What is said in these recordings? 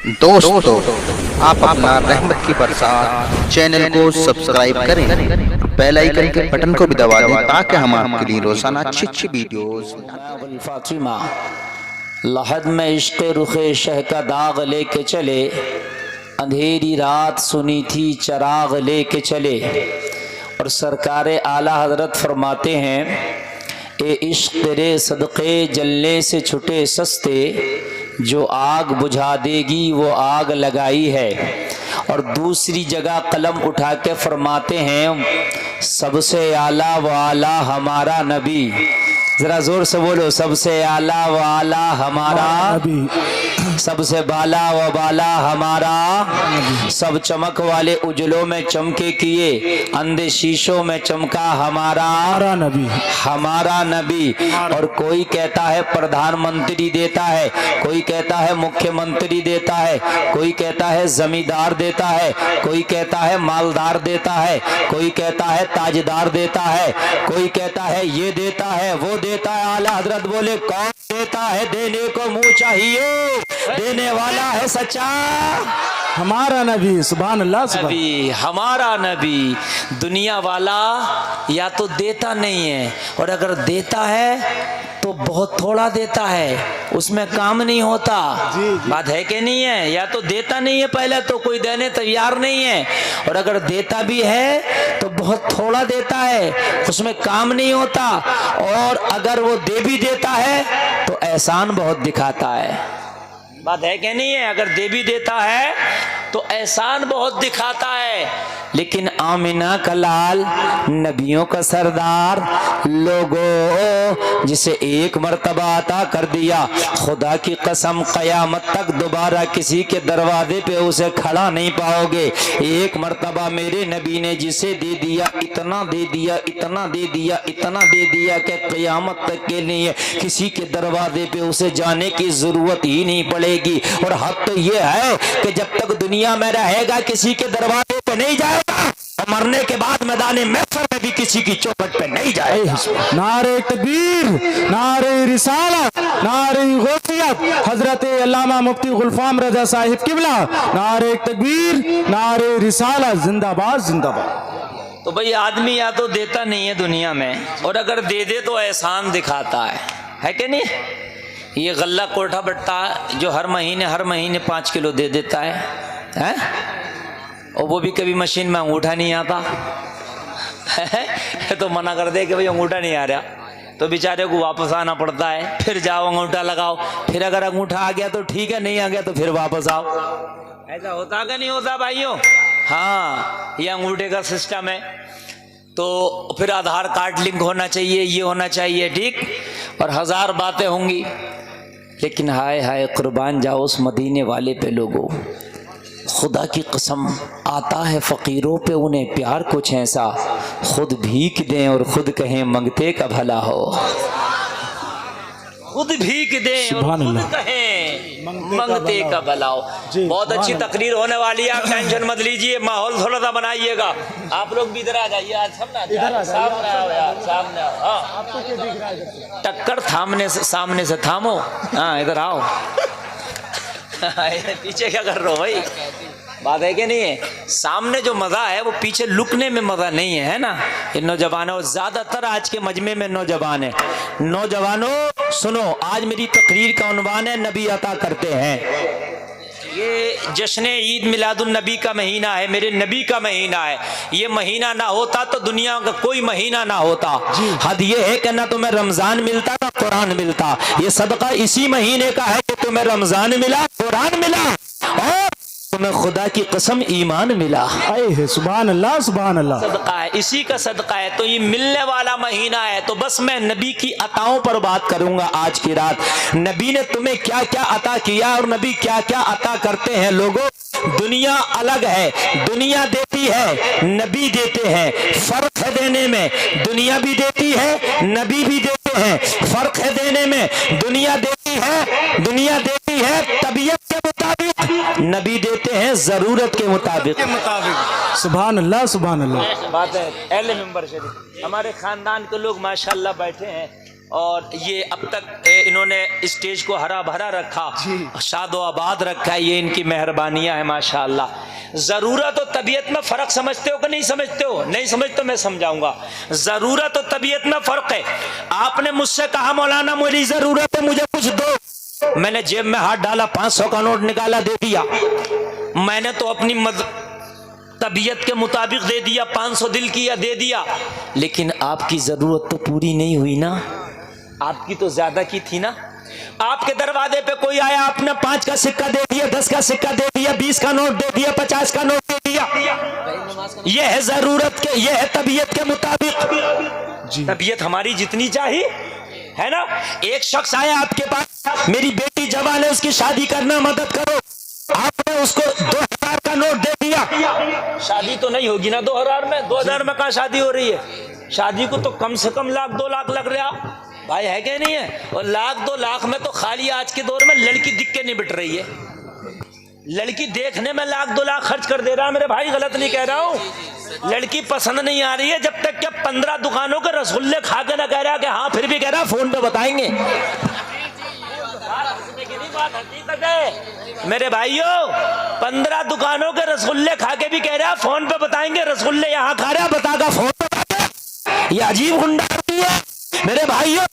दोस्तों, आप अपना रहमत की बरसात चैनल को सब्सक्राइब करें, बेल आइकन के बटन को भी दबा दें ताकि हम आपके लिए रोजाना अच्छी वीडियोस। फातिमा लहद में इश्क़ रुखे शह का दाग लेके चले, अंधेरी रात सुनी थी चराग लेके चले। और सरकार आला हजरत फरमाते हैं, ए इश्क़ तेरे सदक़े जलने से छुटे सस्ते, जो आग बुझा देगी वो आग लगाई है। और दूसरी जगह कलम उठा के फरमाते हैं, सबसे आला व आला हमारा नबी। जरा जोर से बोलो, सबसे आला व आला हमारा नबी, सबसे बाला व बाला हमारा। सब चमक वाले उजलों में चमके किए, अंधे शीशों में चमका हमारा नबी, हमारा नबी। और कोई कहता है प्रधानमंत्री देता है, कोई कहता है मुख्यमंत्री देता है, कोई कहता है जमींदार देता है, कोई कहता है मालदार देता है, कोई कहता है ताजदार देता है, कोई कहता है ये देता है वो देता है। आला हजरत बोले, कौन देता है? देने को मुंह चाहिए, देने वाला है सच्चा हमारा नबी। सुभान अल्लाह। नबी हमारा नबी। दुनिया वाला या तो देता नहीं है, और अगर देता है तो बहुत थोड़ा देता है, उसमें काम नहीं होता। बात है कि नहीं है? या तो देता नहीं है पहले, तो कोई देने तैयार नहीं है, और अगर देता भी है तो बहुत थोड़ा देता है, उसमें काम नहीं होता। और अगर वो दे भी देता है तो एहसान बहुत दिखाता है। बात है कि नहीं है? अगर दे भी देता है तो एहसान बहुत दिखाता है। लेकिन आमिना का लाल, नबियों का सरदार, लोगों जिसे एक मर्तबा अता कर दिया, खुदा की कसम क़यामत तक दोबारा किसी के दरवाजे पे उसे खड़ा नहीं पाओगे। एक मर्तबा मेरे नबी ने जिसे दे दिया, इतना दे दिया, इतना दे दिया, इतना दे दिया कि क़यामत तक के लिए किसी के दरवाजे पे उसे जाने की जरूरत ही नहीं पड़ेगी। और हद तो ये है कि जब तक दुनिया में रहेगा किसी के दरवाजे पे नहीं जाएगा, और मरने के बाद मैदान महशर में भी किसी की चौखट पे नहीं जाएगा। नारे तकबीर, नारे रिसालत, नारे गौसियत, हजरत अल्लामा मुफ्ती गुलफाम रजा साहिब किबला, नारे तकबीर, नारे रिसालत, जिंदाबाद जिंदाबाद। तो भाई आदमी या तो देता नहीं है दुनिया में, और अगर दे दे तो एहसान दिखाता है कि नहीं? ये गल्ला कोठा बट्टा जो हर महीने 5 किलो दे देता है? और वो भी कभी मशीन में अंगूठा नहीं आता तो मना कर दे कि भाई अंगूठा नहीं आ रहा, तो बेचारे को वापस आना पड़ता है। फिर जाओ अंगूठा लगाओ, फिर अगर अंगूठा आ गया तो ठीक है, नहीं आ गया तो फिर वापस आओ। ऐसा होता कि नहीं होता भाइयों? हाँ, ये अंगूठे का सिस्टम है। तो फिर आधार कार्ड लिंक होना चाहिए, ये होना चाहिए, ठीक, और 1000 बातें होंगी। लेकिन हाय हाय कुर्बान जाओ उस मदीने वाले पे लोगों, खुदा की कसम आता है फ़कीरों पे उन्हें प्यार कुछ ऐसा, खुद भीख दें और खुद कहें मंगते का भला हो। खुद भीख दें और खुद कहें मंगते का भला हो। बहुत अच्छी तकरीर होने वाली है, आप टेंशन मत लीजिए, माहौल थोड़ा सा बनाइएगा। आप लोग भी इधर आ जाइए, आज सामने आओ यार, सामने आओ। हाँ, टक्कर सामने से थामो। हाँ, इधर आओ। पीछे क्या कर रहे हो भाई? बात है कि नहीं है? सामने जो मजा है वो पीछे लुकने में मजा नहीं है ना? ये नौजवानों, ज्यादातर आज के मजमे में नौजवान है। नौजवानों सुनो, आज मेरी तकरीर का उन्वान है, नबी अता करते हैं। ये जश्न ईद मिलादुन नबी का महीना है, मेरे नबी का महीना है। ये महीना ना होता तो दुनिया का कोई महीना ना होता। हद ये है कि ना तुम्हें रमजान मिलता ना कुरान मिलता। ये सदका इसी महीने का है कि तुम्हें रमजान मिला, कुरान मिला, और तुम्हें खुदा की कसम ईमान मिला। सुभान अल्लाह, सुभान अल्लाह। सदका है, इसी का सदका है। तो ये मिलने वाला महीना है। तो बस मैं नबी की अताओं पर बात करूंगा आज की रात। नबी ने तुम्हें क्या क्या अता किया और नबी क्या क्या अता करते हैं। लोगों, दुनिया अलग है, दुनिया देती है, नबी देते हैं। फर्क है देने में, दुनिया भी देती है, नबी भी देते हैं। फर्क है देने में, दुनिया देती है तबीयत के मुताबिक, नबी देते हैं जरूरत के मुताबिक। सुभान अल्लाह, सुभान अल्लाह। बात है। अहले मिंबर शरीफ, हमारे खानदान के लोग माशाल्लाह बैठे हैं, और ये अब तक इन्होंने स्टेज को हरा भरा रखा, शादो आबाद रखा है, ये इनकी मेहरबानियां है माशाअल्लाह। जरूरत और तबीयत में फर्क समझते हो कि नहीं समझते हो? नहीं समझते मैं समझाऊंगा। जरूरत और तबीयत में फर्क है। आपने मुझसे कहा मौलाना मेरी जरूरत है, मुझे कुछ दो। मैंने जेब में हाथ डाला, 500 का नोट निकाला, दे दिया। मैंने तो अपनी तबीयत के मुताबिक दे दिया, 500 दिल किया, दे दिया। लेकिन आपकी जरूरत तो पूरी नहीं हुई ना, आपकी तो ज्यादा की थी ना। आपके दरवाजे पे कोई आया, आपने 5 का सिक्का दे दिया, 10 का सिक्का दे दिया, 20 का नोट दे दिया, 50 का नोट दे दिया। ये है जरूरत के, ये है तबीयत के मुताबिक। तबीयत हमारी जितनी चाहिए है ना। एक शख्स आया आपके पास, मेरी बेटी जवान है, उसकी शादी करना, मदद करो। आपने उसको 2000 का नोट दे दिया। शादी तो नहीं होगी ना 2000 में। 2000 में कहाँ शादी हो रही है? शादी को तो कम से कम 1,00,000 2 लाख लग रहा भाई, है क्या नहीं है? और 1,00,000 2 लाख में तो खाली आज के दौर में लड़की दिख के नहीं बिट रही है। लड़की देखने में 1,00,000 2 लाख खर्च कर दे रहा है मेरे भाई, गलत नहीं कह रहा हूँ। लड़की पसंद नहीं आ रही है जब तक कि 15 दुकानों के रसगुल्ले खा के ना कह रहा कि हाँ, फिर भी कह रहा फोन पे बताएंगे। मेरे भाइयों, 15 दुकानों के रसगुल्ले खा के भी कह रहा फोन पे बताएंगे। रसगुल्ले यहाँ खा रहा, बतागा फोन पे बताएंगे। ये अजीब गुंडागर्दी है मेरे भाइयों।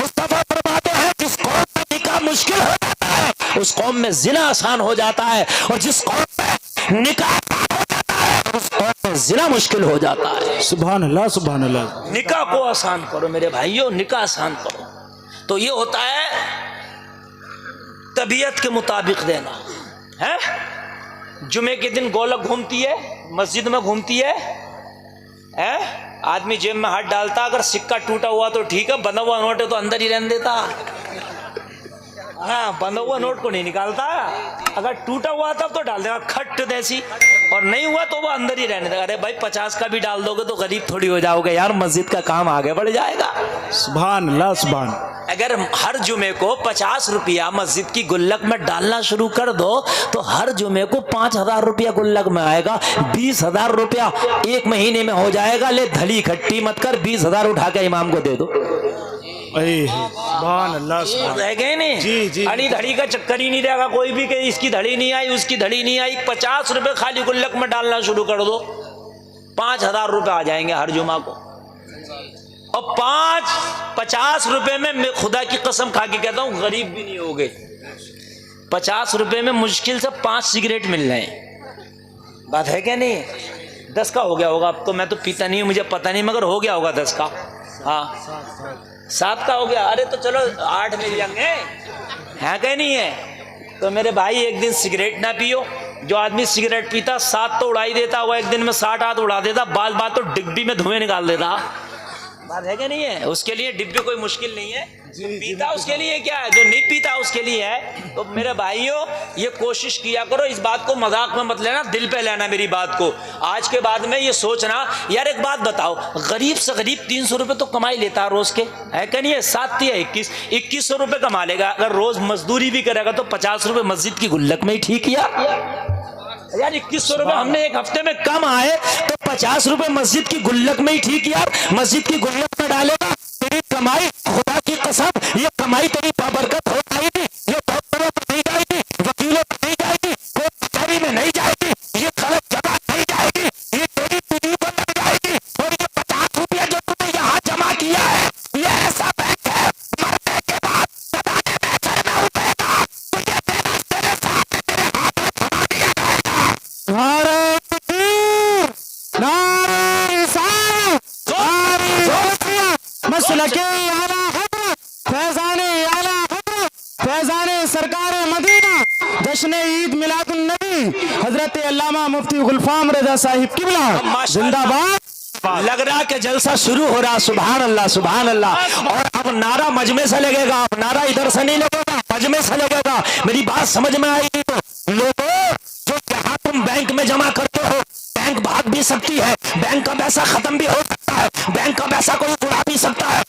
मुस्तफा फरमाते हैं जिस कौम में निकाह मुश्किल हो जाता है, उस कौम में जिना आसान हो जाता है, और जिस कौम में निकाह हो जाता है, उस कौम में जिना मुश्किल हो जाता है। सुभान अल्लाह, सुभान अल्लाह। निकाह को आसान करो मेरे भाइयों, निकाह आसान करो। तो ये होता है तबीयत के मुताबिक देना है। जुमे के दिन गोलक घूमती है, मस्जिद में घूमती है, आदमी जेब में हाथ डालता, अगर सिक्का टूटा हुआ तो ठीक है, बंधा हुआ नोट है तो अंदर ही रहने देता। हाँ, बंधा हुआ नोट को नहीं निकालता, अगर टूटा हुआ तब तो डाल देगा खट जैसी, और नहीं हुआ तो वो अंदर ही रहने देगा। अरे भाई 50 का भी डाल दोगे तो गरीब थोड़ी हो जाओगे यार, मस्जिद का काम आगे बढ़ जाएगा। सुभान अल्लाह, सुभान। अगर हर जुमे को 50 रुपया मस्जिद की गुल्लक में डालना शुरू कर दो तो हर जुमे को 5,000 रुपया गुल्लक में आएगा। 20,000 रुपया 1 महीने में हो जाएगा। ले धली खट्टी मत कर, 20,000 उठा के इमाम को दे दो। सुभान अल्लाह, सुभान। रह गए नहीं जी जी। अड़ी धड़ी का चक्कर ही नहीं रहेगा कोई भी कि इसकी धड़ी नहीं आई, उसकी धड़ी नहीं आई। 50 रुपए खाली गुल्लक में डालना शुरू कर दो, 5,000 रुपए आ जाएंगे हर जुमा को। और 50 रुपए में मैं खुदा की कसम खा के कहता हूं गरीब भी नहीं हो गए। 50 रुपए में मुश्किल से 5 सिगरेट मिल रहे हैं। बात है क्या नहीं? 10 का हो गया होगा, अब तो मैं तो पीता नहीं हूं, मुझे पता नहीं, मगर हो गया होगा 10 का। हाँ, 7 का हो गया। अरे तो चलो 8 मिल जाएंगे, है क्या नहीं है? तो मेरे भाई एक दिन सिगरेट ना पियो। जो आदमी सिगरेट पीता 7 तो उड़ा ही देता, वो एक दिन में 60 हाथ उड़ा देता, बाल तो डिब्बी में धुएं निकाल देता। बात है क्या नहीं है? उसके लिए डिब्बी कोई मुश्किल नहीं है। पीता उसके लिए क्या है, जो नहीं पीता उसके लिए है। तो मेरे भाइयों, ये कोशिश किया करो, इस बात को मजाक में मत लेना, दिल पे लेना मेरी बात को। आज के बाद में ये सोचना यार, एक बात बताओ, गरीब से गरीब 300 रुपए तो कमाई लेता है रोज के, है क्या नहीं है? 7 या 2100 रुपए कमा लेगा। अगर रोज मजदूरी भी करेगा तो 50 रुपए मस्जिद की गुल्लक में ही ठीक किया यार। 2100 रुपए हमने एक हफ्ते में कम आए तो 50 रुपए मस्जिद की गुल्लक में ही ठीक यार। मस्जिद की गुल्लक में डालेगा, तेरी कमाई, खुदा की कसम, ये कमाई तेरी बाबरकत हो जाएगी। ये डॉक्टरों पर नहीं जाएगी, वकीलों पर नहीं जाएगी, कोई कचहरी में नहीं जाएगी, ये गलत जगह नहीं जाएगी, ये तेरी पीढ़ी पर लग जाएगी। और ये 50 रुपया जो तुमने यहाँ जमा किया है, ये ऐसा बैंक है, मरने के बाद सदाने में घर में उठेगा तो ये देना तेरे साथ तेरे हाथ में थमा दिया जाएगा। नारे तकबीर, नारे रिसालत, नारे गौसियत, मसलके आला हज़रत, फैज़ाने आला हज़रत, फैज़ाने सरकारे मदीना, जश्न ईद मिलादुन नबी, हजरत अल्लामा मुफ्ती गुलफाम रजा साहिब किबला जिंदाबाद। लग रहा कि जलसा शुरू हो रहा। सुभान अल्लाह, सुभान अल्लाह। और अब नारा मजमे से लगेगा, अब नारा इधर से नहीं लगेगा, मजमे से लगेगा। मेरी बात समझ में आएगी तो लोगों, जो जहां तुम बैंक में जमा करते हो, बैंक भाग भी सकती है, बैंक का पैसा खत्म भी हो सकता है, बैंक का पैसा कोई उड़ा भी सकता है,